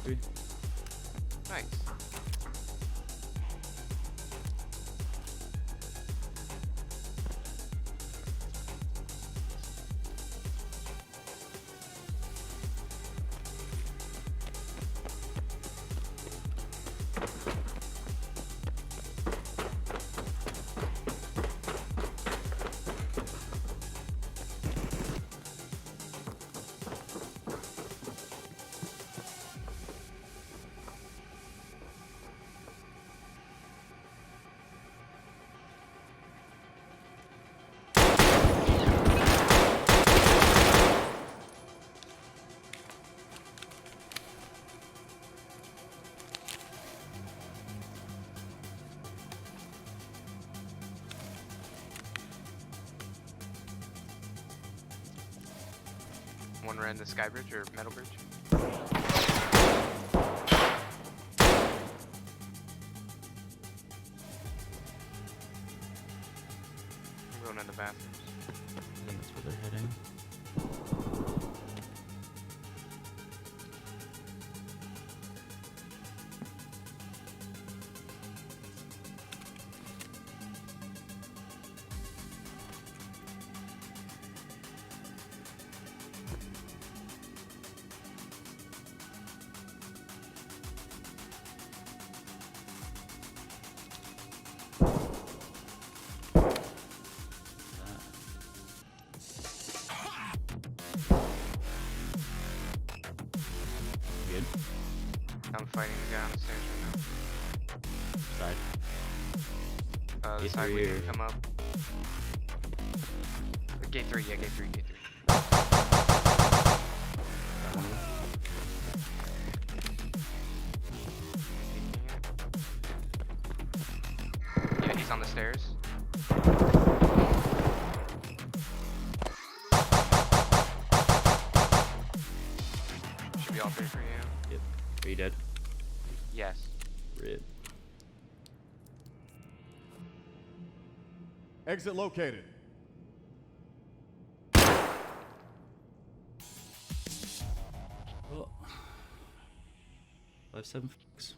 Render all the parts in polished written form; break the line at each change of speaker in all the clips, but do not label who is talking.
33.
Nice. One ran the sky bridge or metal bridge. I'm going in the bathrooms.
I think that's where they're heading. Good.
I'm fighting the guy on the stairs right
Side.
now. The
Gate
side
three
we
or-
didn't come up. Gate 3, yeah, gate 3, gate 3.
Got one of them.
Yeah, he's on the stairs. Should be all 3 for you.
Yep. Are you dead?
Yes.
Rip.
Exit located.
Oh. 5-7 folks.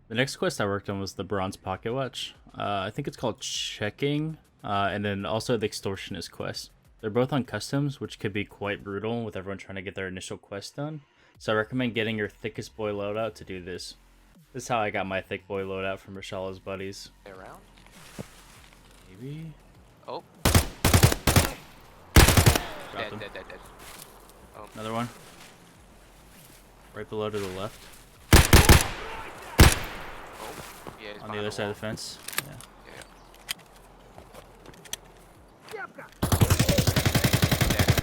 The next quest I worked on was the bronze pocket watch. I think it's called checking, and then also the extortionist quest. They're both on customs, which could be quite brutal with everyone trying to get their initial quest done. So I recommend getting your thickest boy loadout to do this. This is how I got my thick boy loadout from Rashala's buddies.
Stay around.
Maybe?
Oh.
Dropped him.
Dead. Oh.
Another one. Right below to the left.
Oh. Yeah, he's
On the
behind
other side
wall.
of the fence. Yeah.
Dead.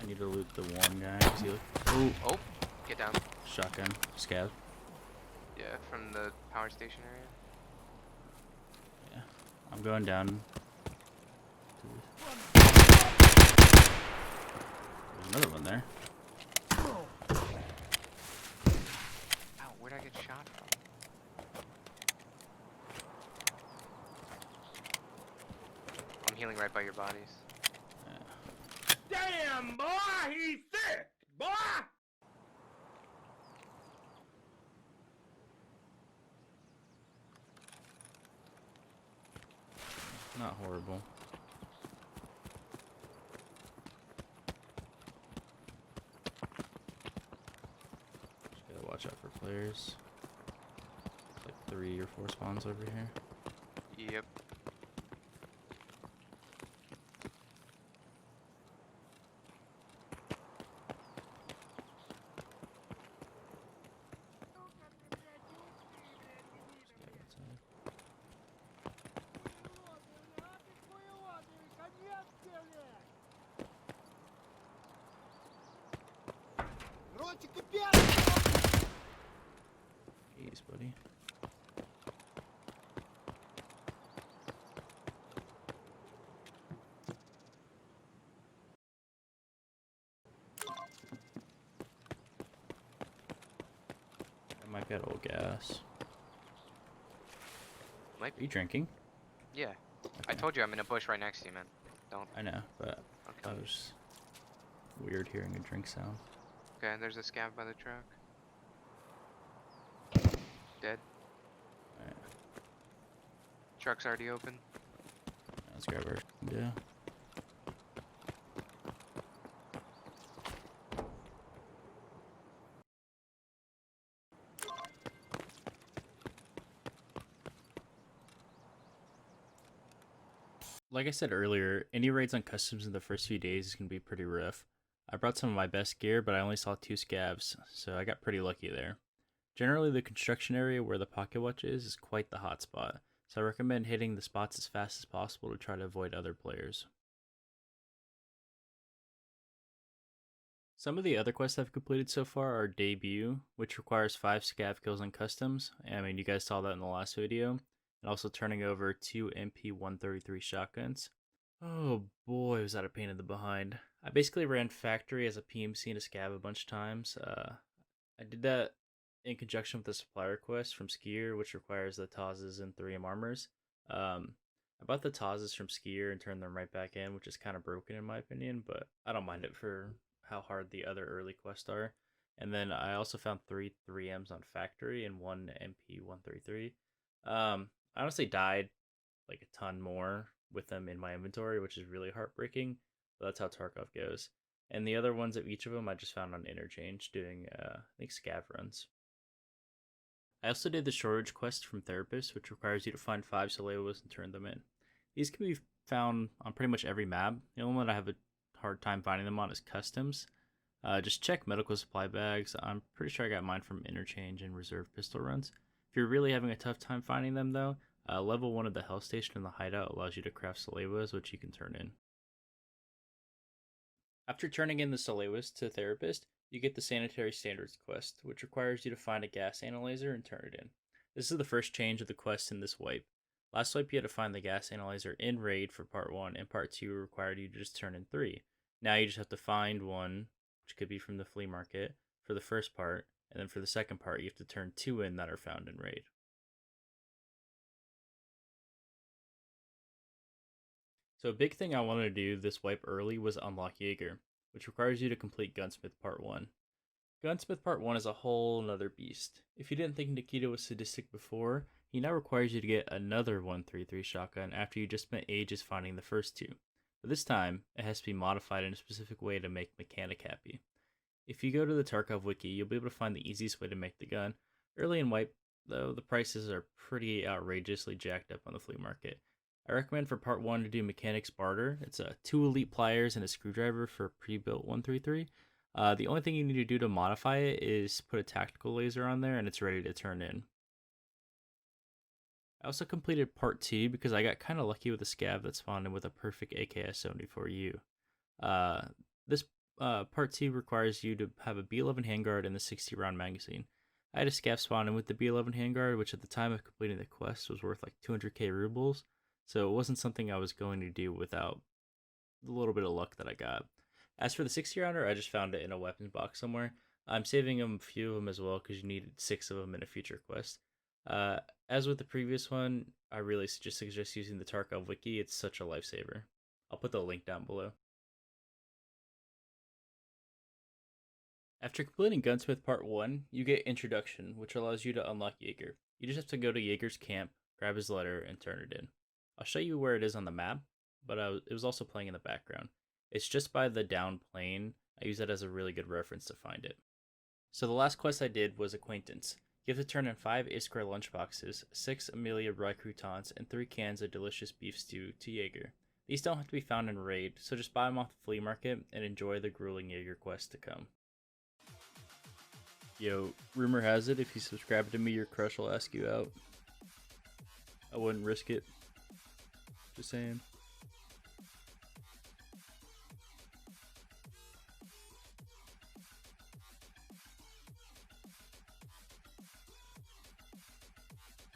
I need to loot the one guy. Is he
Oh. Get down.
shotgun. Scav.
Yeah, from the power station area.
Yeah. I'm going down. There's another one there.
Ow, where'd I get shot from? I'm healing right by your bodies.
Damn, boy, he's thick, boy!
Not horrible. Just gotta watch out for players. It's like 3 or 4 spawns over here.
Yep.
Scav outside. Jeez, buddy. Might get old gas.
Might
Are you
be.
drinking?
Yeah. I told you I'm in a bush right next to you, man. Don't.
I know, but
Okay.
that was weird hearing a drink sound.
Okay, there's a scav by the truck. Dead.
Alright,
Truck's already open.
let's grab our yeah. Like I said earlier, any raids on customs in the first few days is going to be pretty rough. I brought some of my best gear, but I only saw 2 scavs, so I got pretty lucky there. Generally, the construction area where the pocket watch is quite the hot spot, so I recommend hitting the spots as fast as possible to try to avoid other players. Some of the other quests I've completed so far are Debut, which requires 5 scav kills on customs. I mean, you guys saw that in the last video. And also turning over 2 MP133 shotguns. Oh boy, was that a pain in the behind. I basically ran Factory as a PMC and a scav a bunch of times. I did that in conjunction with the supply request from Skier, which requires the Tazes and 3M armors. I bought the Tazes from Skier and turned them right back in, which is kind of broken in my opinion, but I don't mind it for how hard the other early quests are. And then I also found 3 3Ms on Factory and 1 MP133. I honestly died like a ton more with them in my inventory, which is really heartbreaking, but that's how Tarkov goes. And the other ones of each of them I just found on Interchange doing, I think, scav runs. I also did the shortage quest from Therapist, which requires you to find 5 Solevos and turn them in. These can be found on pretty much every map. The only one I have a hard time finding them on is Customs. Just check medical supply bags. I'm pretty sure I got mine from Interchange and Reserve pistol runs. If you're really having a tough time finding them though, level 1 of the Hell Station in the hideout allows you to craft Solevos, which you can turn in. After turning in the Solevos to Therapist, you get the Sanitary Standards quest, which requires you to find a gas analyzer and turn it in. This is the first change of the quest in this wipe. Last wipe you had to find the gas analyzer in raid for part 1, and part 2 required you to just turn in 3. Now you just have to find one, which could be from the flea market, for the first part, and then for the second part you have to turn 2 in that are found in raid. So a big thing I wanted to do this wipe early was unlock Jaeger, which requires you to complete Gunsmith Part 1. Gunsmith Part 1 is a whole nother beast. If you didn't think Nikita was sadistic before, he now requires you to get another 133 shotgun after you just spent ages finding the first 2. But this time, it has to be modified in a specific way to make Mechanic happy. If you go to the Tarkov wiki, you'll be able to find the easiest way to make the gun. Early in wipe, though, the prices are pretty outrageously jacked up on the flea market. I recommend for part 1 to do Mechanics Barter. It's 2 elite pliers and a screwdriver for a pre-built 133. The only thing you need to do to modify it is put a tactical laser on there and it's ready to turn in. I also completed part 2 because I got kind of lucky with a scav that spawned in with a perfect AKS-74U. This part 2 requires you to have a B11 handguard and the 60 round magazine. I had a scav spawn in with the B11 handguard, which at the time of completing the quest was worth like 200k rubles, so it wasn't something I was going to do without the little bit of luck that I got. As for the 60 rounder, I just found it in a weapons box somewhere. I'm saving a few of them as well because you needed 6 of them in a future quest. As with the previous one, I really just suggest using the Tarkov wiki. It's such a lifesaver. I'll put the link down below. After completing Gunsmith Part 1, you get Introduction, which allows you to unlock Jaeger. You just have to go to Jaeger's camp, grab his letter, and turn it in. I'll show you where it is on the map, but it was also playing in the background. It's just by the down plane. I use that as a really good reference to find it. So the last quest I did was Acquaintance. You have to turn in 5 A-Square lunchboxes, 6 Amelia Rye croutons, and 3 cans of delicious beef stew to Jaeger. These don't have to be found in raid, so just buy them off the flea market and enjoy the grueling Jaeger quest to come. Yo, rumor has it if you subscribe to me, your crush will ask you out. I wouldn't risk it. Just saying.